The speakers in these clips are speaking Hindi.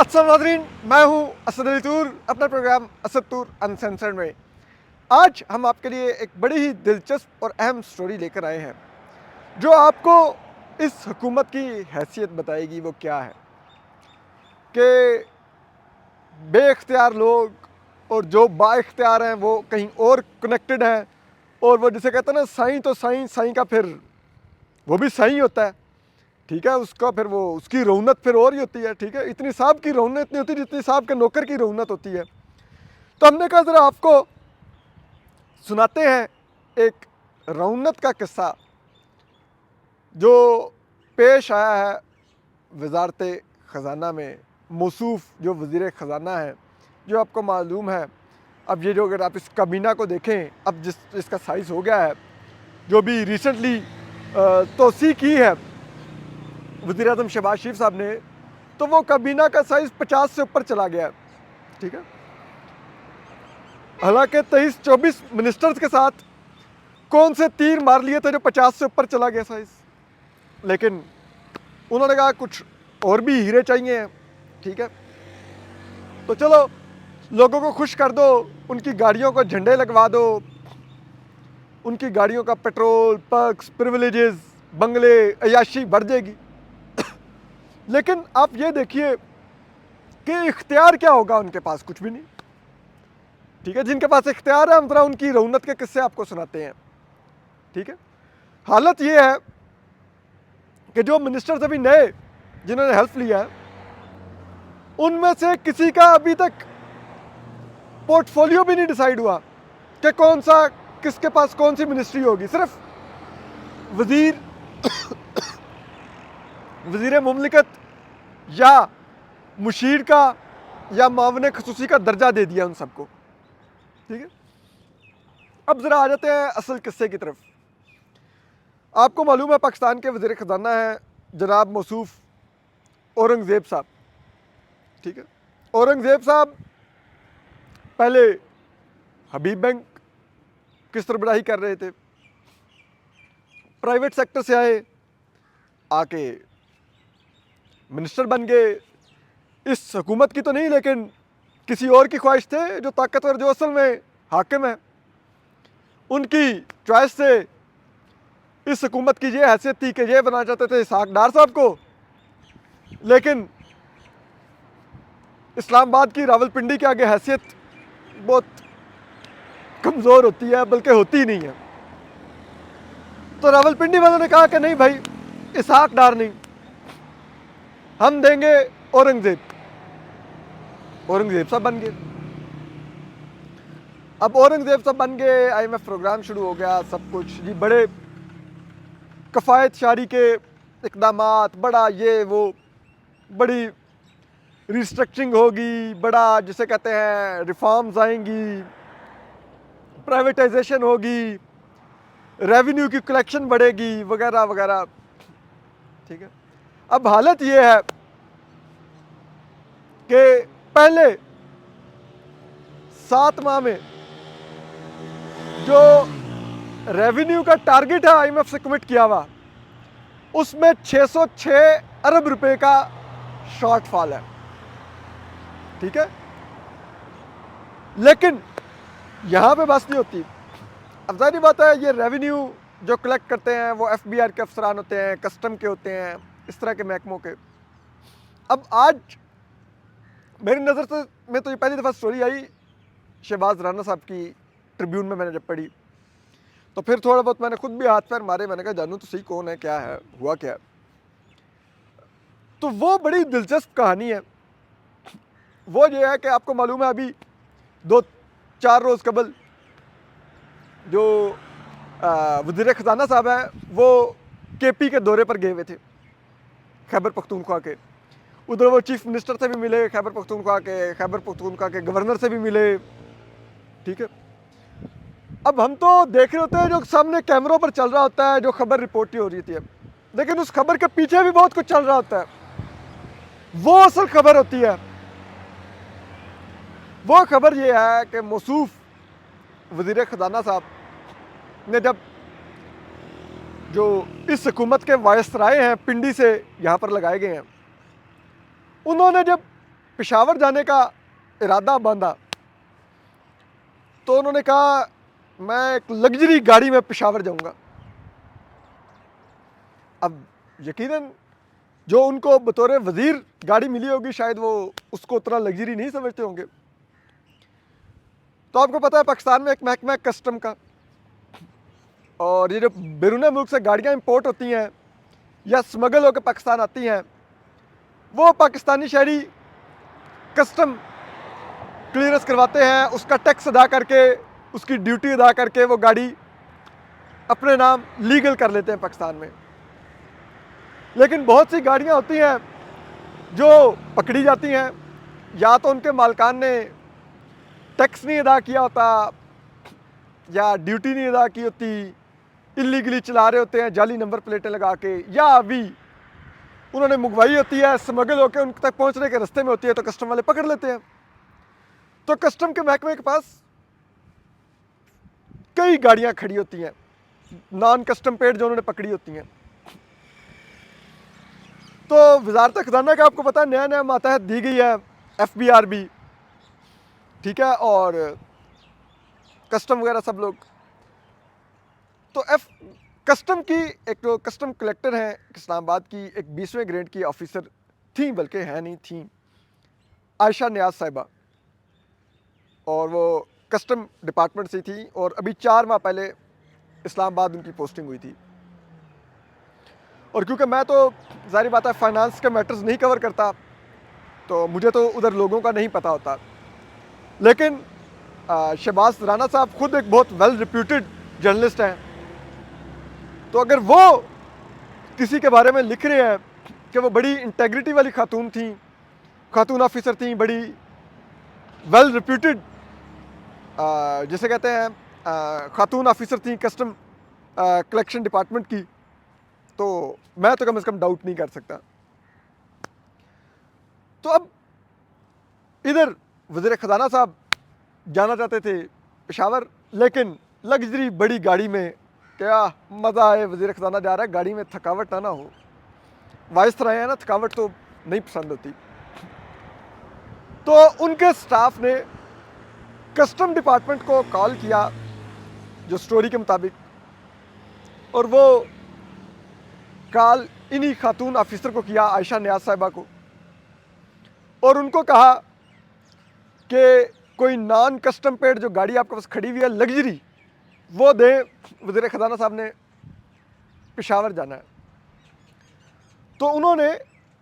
अस्सलाम नाज़रीन, मैं हूँ असद अली तूर, अपना प्रोग्राम असद तूर अनसेंसर्ड में। आज हम आपके लिए एक बड़ी ही दिलचस्प और अहम स्टोरी लेकर आए हैं जो आपको इस हुकूमत की हैसियत बताएगी। वो क्या है कि बेइख्तियार लोग और जो बाइख्तियार हैं वो कहीं और कनेक्टेड हैं, और वो जिसे कहते हैं ना साईं, तो साईं साईं का फिर वो भी साईं होता है, ठीक है। उसका फिर वो उसकी रौनक फिर और ही होती है, ठीक है। इतनी साहब की रौनक इतनी होती है जितनी साहब के नौकर की रौनक होती है। तो हमने कहा ज़रा आपको सुनाते हैं एक रौनक का किस्सा जो पेश आया है वजारत ख़जाना में। मौसूफ जो वज़ीर ख़जाना है, जो आपको मालूम है, अब ये जो अगर आप इस काबीना को देखें, अब जिसका साइज़ हो गया है, जो भी रिसेंटली तोसी की है वज़ीर आज़म शहबाज शरीफ साहब ने, तो वो काबीना का साइज़ 50 से ऊपर चला गया है, ठीक है। हालांकि 23-24 मिनिस्टर्स के साथ कौन से तीर मार लिए थे जो 50 से ऊपर चला गया साइज़, लेकिन उन्होंने कहा कुछ और भी हीरे चाहिए हैं, ठीक है। तो चलो लोगों को खुश कर दो, उनकी गाड़ियों को झंडे लगवा दो, उनकी गाड़ियों का पेट्रोल, पर्क्स, प्रिविलेजेस, बंगले, अयाशी बढ़ जाएगी। लेकिन आप ये देखिए कि इख्तियार क्या होगा उनके पास, कुछ भी नहीं, ठीक है। जिनके पास इख्तियार है, हम जरा उनकी रौनक के किस्से आपको सुनाते हैं, ठीक है। हालत ये है कि जो मिनिस्टर्स अभी नए जिन्होंने हेल्प लिया है, उनमें से किसी का अभी तक पोर्टफोलियो भी नहीं डिसाइड हुआ कि कौन सा किसके पास कौन सी मिनिस्ट्री होगी। सिर्फ वजीर मुमलिकत या मुशीर का या मावन खसूसी का दर्जा दे दिया उन सबको, ठीक है। अब ज़रा आ जाते हैं असल किस्से की तरफ। आपको मालूम है पाकिस्तान के वज़ीर ख़जाना है जनाब मौसूफ औरंगज़ेब साहब, ठीक है। औरंगज़ेब साहब पहले हबीब बैंक की सरबराही कर रहे थे, प्राइवेट सेक्टर से आए, आके मिनिस्टर बन गए। इस हुकूमत की तो नहीं, लेकिन किसी और की ख्वाहिश थे, जो ताकतवर, जो असल में हाकिम है, उनकी चॉइस से इस हुकूमत की ये हैसियत थी कि ये बनाना चाहते थे इसहाक डार साहब को। लेकिन इस्लामाबाद की रावलपिंडी के आगे हैसियत बहुत कमज़ोर होती है, बल्कि होती नहीं है। तो रावलपिंडी वालों ने कहा कि नहीं भाई, इसहाक डार नहीं, हम देंगे औरंगज़ेब। औरंगज़ेब साहब बन गए। अब औरंगज़ेब साहब बन गए, IMF प्रोग्राम शुरू हो गया, सब कुछ जी, बड़े कफ़ायत शारी के इक़दामात, बड़ा ये वो, बड़ी रिस्ट्रक्चरिंग होगी, बड़ा जिसे कहते हैं रिफॉर्म्स आएंगी, प्राइवेटाइजेशन होगी, रेवेन्यू की कलेक्शन बढ़ेगी, वगैरह वगैरह, ठीक है। अब हालत ये है कि पहले 7 माह में जो रेवेन्यू का टारगेट है IMF से कमिट किया हुआ, उसमें 606 अरब रुपए का शॉर्टफॉल है, ठीक है। लेकिन यहां पे बस नहीं होती। अब जाहिर बात है, ये रेवेन्यू जो कलेक्ट करते हैं वो FBR के अफसरान होते हैं, कस्टम के होते हैं, इस तरह के महकमों के। अब आज मेरी नज़र से में तो ये पहली दफ़ा स्टोरी आई शहबाज राना साहब की, ट्रिब्यून में मैंने जब पढ़ी, तो फिर थोड़ा बहुत मैंने खुद भी हाथ पैर मारे, मैंने कहा जानूँ तो सही कौन है, क्या है, हुआ क्या है। तो वो बड़ी दिलचस्प कहानी है। वो ये है कि आपको मालूम है अभी 2-4 रोज़ कबल जो वज़ीर ख़जाना साहब हैं, वो KP के दौरे पर गए हुए थे, खैबर पख्तूनख्वा के। उधर वो चीफ मिनिस्टर से भी मिले, खैबर पख्तूनख्वा के गवर्नर से भी मिले, ठीक है। अब हम तो देख रहे होते हैं जो सामने कैमरों पर चल रहा होता है, जो खबर रिपोर्ट हो रही थी, लेकिन उस खबर के पीछे भी बहुत कुछ चल रहा होता है। वो असल खबर होती है। वो खबर ये है कि मौसूफ वज़ीर ख़जाना साहब ने जब जो इस हुकूमत के वायसराय हैं पिंडी से यहाँ पर लगाए गए हैं, उन्होंने जब पेशावर जाने का इरादा बांधा तो उन्होंने कहा मैं एक लग्जरी गाड़ी में पेशावर जाऊंगा। अब यकीनन जो उनको बतौर वज़ीर गाड़ी मिली होगी शायद वो उसको उतना लग्जरी नहीं समझते होंगे। तो आपको पता है पाकिस्तान में एक महकमा है कस्टम का, और ये जो बैरून मुल्क से गाड़ियाँ इंपोर्ट होती हैं या स्मगल होकर पाकिस्तान आती हैं, वो पाकिस्तानी शहरी कस्टम क्लियरेंस करवाते हैं, उसका टैक्स अदा करके, उसकी ड्यूटी अदा करके वो गाड़ी अपने नाम लीगल कर लेते हैं पाकिस्तान में। लेकिन बहुत सी गाड़ियाँ होती हैं जो पकड़ी जाती हैं, या तो उनके मालकान ने टैक्स नहीं अदा किया होता या ड्यूटी नहीं अदा की होती, इलीगली चला रहे होते हैं जाली नंबर प्लेटें लगा के, या अभी उन्होंने मुगवाई होती है, स्मगल होकर उन तक पहुंचने के रास्ते में होती है तो कस्टम वाले पकड़ लेते हैं। तो कस्टम के महकमे के पास कई गाड़ियां खड़ी होती हैं नॉन कस्टम पेड जो उन्होंने पकड़ी होती हैं। तो वजारत खजाना का आपको पता है नया नया मातहत दी गई है FBRB, ठीक है, और कस्टम वगैरह सब लोग। तो कस्टम की एक जो कस्टम कलेक्टर हैं इस्लामाबाद की, एक 20वें ग्रेड की ऑफिसर थी, बल्कि है नहीं थी, आयशा नियाज साहिबा, और वो कस्टम डिपार्टमेंट से थी और अभी 4 माह पहले इस्लामाबाद उनकी पोस्टिंग हुई थी। और क्योंकि मैं तो ज़ाहिर बात है फाइनेंस के मैटर्स नहीं कवर करता तो मुझे तो उधर लोगों का नहीं पता होता, लेकिन शहबाज राना साहब खुद एक बहुत वेल रिप्यूटेड जर्नलिस्ट हैं, तो अगर वो किसी के बारे में लिख रहे हैं कि वो बड़ी इंटेग्रिटी वाली खातून थी, खातून ऑफिसर थी, बड़ी वेल रिप्यूटेड जिसे कहते हैं खातून ऑफिसर थी कस्टम कलेक्शन डिपार्टमेंट की, तो मैं तो कम से कम डाउट नहीं कर सकता। तो अब इधर वज़ीर ख़ज़ाना साहब जाना चाहते थे पेशावर, लेकिन लग्जरी बड़ी गाड़ी में क्या मज़ा आए, वज़ीर ख़ज़ाना जा रहा है गाड़ी में, थकावट ना हो, वाइस तरह है ना, थकावट तो नहीं पसंद होती। तो उनके स्टाफ ने कस्टम डिपार्टमेंट को कॉल किया जो स्टोरी के मुताबिक, और वो कॉल इन्हीं खातून ऑफिसर को किया, आयशा नियाज साहिबा को, और उनको कहा कि कोई नॉन कस्टम पेड जो गाड़ी आपके पास खड़ी हुई है लग्जरी, वो दें, वज़ीर ख़ज़ाना साहब ने पेशावर जाना है। तो उन्होंने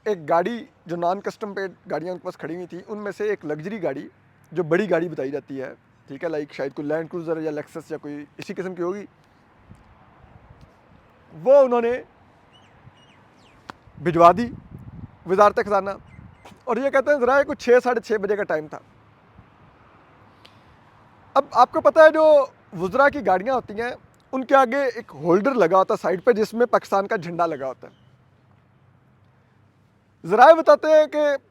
एक गाड़ी जो नॉन कस्टम पेड गाड़ियाँ उनके पास खड़ी हुई थी, उनमें से एक लग्जरी गाड़ी जो बड़ी गाड़ी बताई जाती है, ठीक है, लाइक शायद कोई लैंड क्रूज़र या लेक्सस या कोई इसी किस्म की होगी, वो उन्होंने भिजवा दी वज़ारत ख़ज़ाना। और ये कहते हैं ज़रा कुछ 6 साढ़े 6 बजे का टाइम था। अब आपको पता है जो वज़रा की गाड़ियाँ होती हैं उनके आगे एक होल्डर लगा होता है साइड पे, जिसमें पाकिस्तान का झंडा लगा होता है। ज़रा बताते हैं कि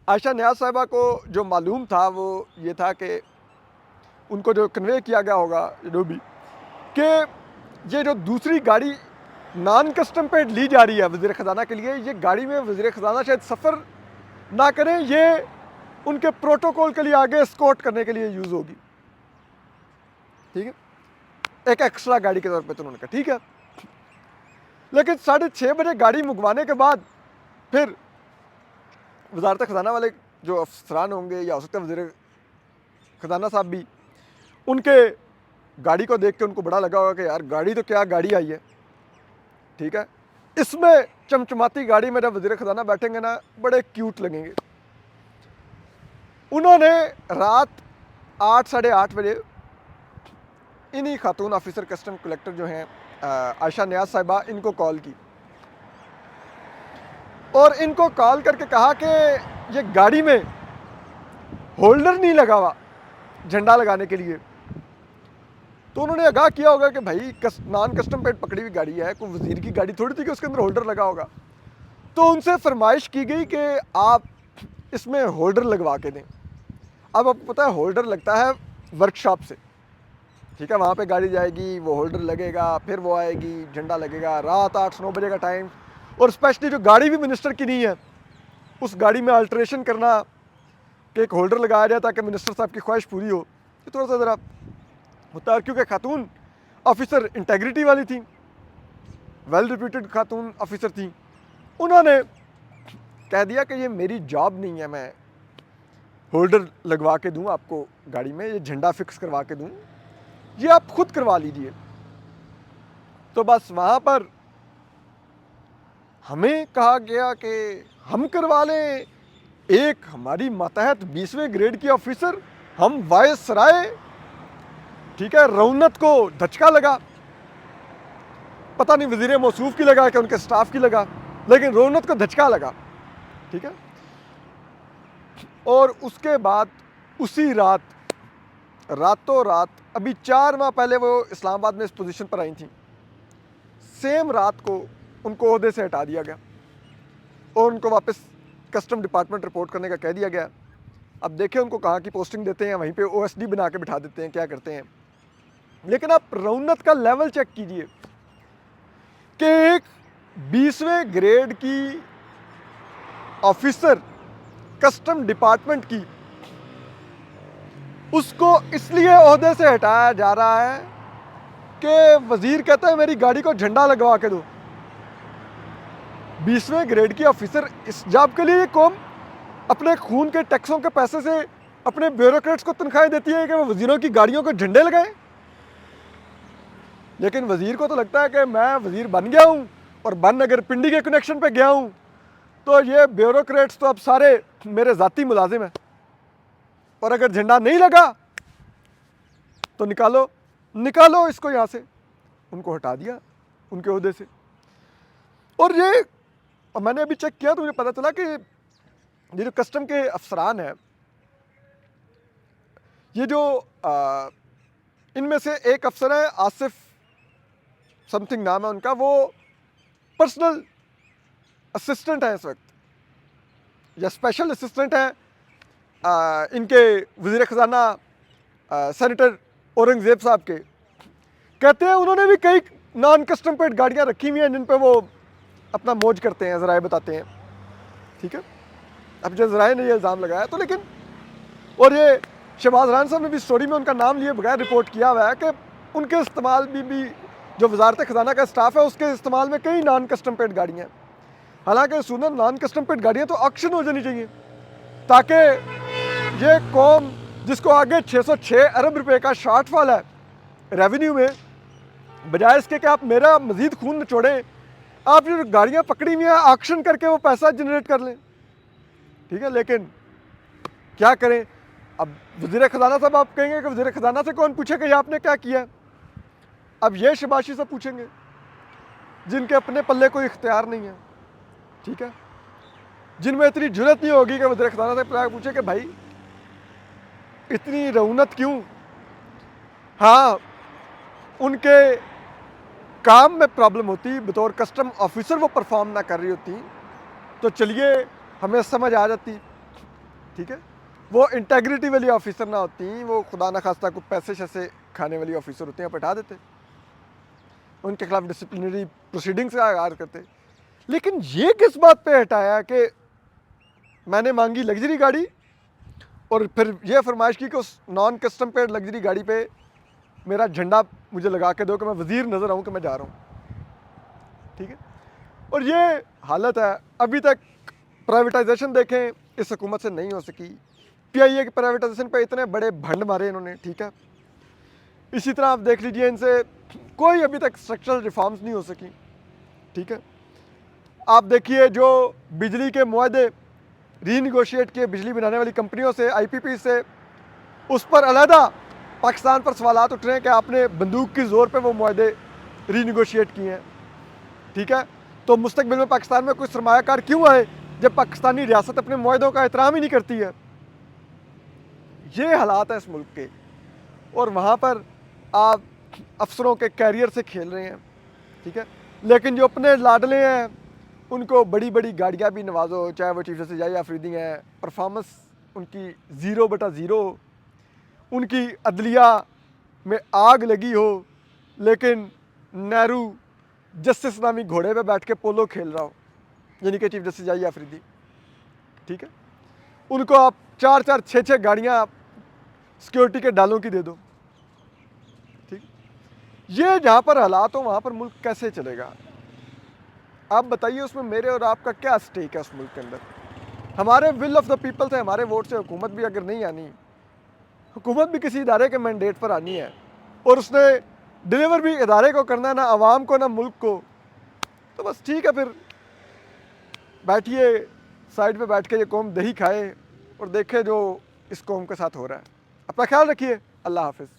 आयशा नियाज साहिबा को जो मालूम था वो ये था कि उनको जो कन्वे किया गया होगा जो भी, कि ये जो दूसरी गाड़ी नॉन कस्टम पेड ली जा रही है वज़ीर ख़ज़ाना के लिए, ये गाड़ी में वज़ीर ख़ज़ाना शायद सफ़र ना करें, ये उनके प्रोटोकॉल के लिए आगे एस्कॉर्ट करने के लिए यूज़ होगी, ठीक है, एक एक्स्ट्रा गाड़ी के तौर पे। तो उन्होंने कहा ठीक है, लेकिन 6:30 बजे गाड़ी मंगवाने के बाद फिर वज़ारत ख़ज़ाना वाले जो अफसरान होंगे या हो सकता है वज़ीर ख़ज़ाना साहब भी, उनके गाड़ी को देख के उनको बड़ा लगा होगा कि यार गाड़ी तो क्या गाड़ी आई है, ठीक है, इसमें चमचमाती गाड़ी में जब वज़ीर ख़ज़ाना बैठेंगे ना बड़े क्यूट लगेंगे। उन्होंने रात 8 साढ़े 8 बजे इन्हीं खातून ऑफिसर कस्टम कलेक्टर जो हैं आयशा नियाज साहिबा, इनको कॉल की और इनको कॉल करके कहा कि ये गाड़ी में होल्डर नहीं लगा हुआ झंडा लगाने के लिए। तो उन्होंने आगाह किया होगा कि भाई नॉन कस्टम पेड पकड़ी हुई गाड़ी है, कोई वज़ीर की गाड़ी थोड़ी थी कि उसके अंदर होल्डर लगा होगा। तो उनसे फरमाइश की गई कि आप इसमें होल्डर लगवा के दें। अब आपको पता है होल्डर लगता है वर्कशॉप से, ठीक है, वहाँ पे गाड़ी जाएगी, वो होल्डर लगेगा, फिर वो आएगी, झंडा लगेगा, रात 8-9 बजे का टाइम, और स्पेशली जो गाड़ी भी मिनिस्टर की नहीं है, उस गाड़ी में अल्ट्रेशन करना कि एक होल्डर लगाया जाए ताकि मिनिस्टर साहब की ख्वाहिश पूरी हो, ये थोड़ा सा ज़रा होता है। क्योंकि खातून ऑफिसर इंटेग्रिटी वाली थी, वेल रिप्यूटेड खातून ऑफिसर थी, उन्होंने कह दिया कि ये मेरी जॉब नहीं है, मैं होल्डर लगवा के दूं आपको गाड़ी में, ये झंडा फिक्स करवा के दूं, ये आप खुद करवा लीजिए। तो बस वहाँ पर हमें कहा गया कि हम करवा लें, एक हमारी मातहत 20वें ग्रेड की ऑफिसर, हम वायसराय, ठीक है, रौनक को धचका लगा, पता नहीं वजीर मौसूफ की लगा कि उनके स्टाफ की लगा, लेकिन रौनक को धचका लगा, ठीक है। और उसके बाद उसी रात, रातों रात, अभी 4 माह पहले वो इस्लामाबाद में इस पोजीशन पर आई थी, सेम रात को उनको ओहदे से हटा दिया गया और उनको वापस कस्टम डिपार्टमेंट रिपोर्ट करने का कह दिया गया। अब देखें उनको कहाँ की पोस्टिंग देते हैं, वहीं पे ओएसडी बना के बिठा देते हैं, क्या करते हैं। लेकिन आप रौनक का लेवल चेक कीजिए कि एक 20वें ग्रेड की ऑफिसर कस्टम डिपार्टमेंट की, उसको इसलिए ओहदे से हटाया जा रहा है कि वजीर कहता है मेरी गाड़ी को झंडा लगवा के दो। 20वें ग्रेड की ऑफिसर, इस जॉब के लिए कौम अपने खून के टैक्सों के पैसे से अपने ब्यूरोक्रेट्स को तनख्वाहें देती है कि वो वजीरों की गाड़ियों को झंडे लगाएं। लेकिन वजीर को तो लगता है कि मैं वजीर बन गया हूं, और बन अगर पिंडी के कनेक्शन पे गया हूं तो ये ब्यूरोक्रेट्स तो अब सारे मेरे ज़ाती मुलाजिम हैं, और अगर झंडा नहीं लगा तो निकालो निकालो इसको यहाँ से। उनको हटा दिया उनके ओहदे से। और ये मैंने अभी चेक किया तो मुझे पता चला कि ये जो कस्टम के अफसरान हैं, ये जो इनमें से एक अफसर है आसिफ समथिंग नाम है उनका, वो पर्सनल असिस्टेंट है इस वक्त, या स्पेशल असिस्टेंट है इनके वज़ीर ख़जाना सेनेटर औरंगज़ेब साहब के। कहते हैं उन्होंने भी कई नॉन कस्टम पेड गाड़ियाँ रखी हुई हैं जिन पे वो अपना मौज करते हैं, ज़राए बताते हैं, ठीक है। अब जो ज़राए ने ये इल्ज़ाम लगाया तो, लेकिन और ये शहबाज रान साहब ने भी स्टोरी में उनका नाम लिए बगैर रिपोर्ट किया हुआ है कि उनके इस्तेमाल भी जो वजारत ख़जाना का स्टाफ है उसके इस्तेमाल में कई नॉन कस्टम पेड गाड़ियाँ। हालांकि सुनना नॉन कस्टम पेड गाड़ियाँ तो ऑक्शन हो जानी चाहिए, ताकि ये कौम जिसको आगे 606 अरब रुपए का शॉर्टफॉल है रेवेन्यू में, बजाय इसके कि आप मेरा मज़ीद खून निचोड़ें, आप जो गाड़ियाँ पकड़ी हुई हैं ऑक्शन करके वो पैसा जनरेट कर लें, ठीक है। लेकिन क्या करें, अब वज़ीर ख़जाना साहब आप कहेंगे कि वज़ीर ख़जाना से कौन पूछेगा ये आपने क्या किया। अब ये शबाशी से पूछेंगे जिनके अपने पल्ले कोई इख्तियार नहीं है, ठीक है, जिनमें इतनी जुर्रत नहीं होगी कि वज़ीर ख़जाना से पूछे कि भाई इतनी रौनक क्यों। हाँ, उनके काम में प्रॉब्लम होती, बतौर कस्टम ऑफिसर वो परफॉर्म ना कर रही होती तो चलिए हमें समझ आ जाती, ठीक है। वो इंटेग्रिटी वाली ऑफिसर ना होती, वो खुदा न खास्ता को पैसे शैसे खाने वाली ऑफिसर होती हैं, आप हटा देते, उनके खिलाफ डिसिप्लिनरी प्रोसीडिंग से आगाज करते। लेकिन ये किस बात पे हटाया कि मैंने मांगी लग्जरी गाड़ी और फिर यह फरमाइश की कि उस नॉन कस्टम पेड लग्जरी गाड़ी पे मेरा झंडा मुझे लगा के दो कि मैं वज़ीर नज़र आऊँ कि मैं जा रहा हूँ, ठीक है। और ये हालत है। अभी तक प्राइवेटाइजेशन देखें इस हुकूमत से नहीं हो सकी। PIA के प्राइवेटाइजेशन पे इतने बड़े भंड मारे इन्होंने, ठीक है। इसी तरह आप देख लीजिए इनसे कोई अभी तक स्ट्रक्चरल रिफॉर्म्स नहीं हो सकी, ठीक है। आप देखिए जो बिजली के मुआहदे रीनिगोशिएट किए बिजली बनाने वाली कंपनियों से, IPP से, उस पर अलहदा पाकिस्तान पर सवालात उठ रहे हैं कि आपने बंदूक की ज़ोर पे वो मुआहदे रीनिगोशिएट किए हैं, ठीक है। तो मुस्तकबिल में पाकिस्तान में कोई सरमायाकार क्यों आए जब पाकिस्तानी रियासत अपने मुआहदों का एहतराम ही नहीं करती है। ये हालात हैं इस मुल्क के, और वहाँ पर आप अफसरों के कैरियर से खेल रहे हैं, ठीक है। लेकिन जो अपने लाडले हैं उनको बड़ी बड़ी गाड़ियाँ भी नवाजो, चाहे वो चीफ जस्टिस जाहिद आफरीदी हैं, परफॉर्मेंस उनकी 0/0, उनकी अदलिया में आग लगी हो, लेकिन नेहरू जस्टिस नामी घोड़े पे बैठ के पोलो खेल रहा हो, यानी कि चीफ जस्टिस जाहिद आफरीदी। ठीक है, उनको आप 4-4 6-6 गाड़ियाँ सिक्योरिटी के डालों की दे दो, ठीक। ये जहाँ पर हालात हो वहाँ पर मुल्क कैसे चलेगा? आप बताइए, उसमें मेरे और आपका क्या स्टेक है उस मुल्क के अंदर? हमारे विल ऑफ द पीपल से, हमारे वोट से हुकूमत भी अगर नहीं आनी, हुकूमत भी किसी इदारे के मैंडेट पर आनी है और उसने डिलीवर भी इदारे को करना है, ना आवाम को ना मुल्क को, तो बस ठीक है, फिर बैठिए साइड पे बैठ के ये कौम दही खाए और देखे जो इस कौम के साथ हो रहा है। अपना ख्याल रखिए। अल्लाह हाफिज़।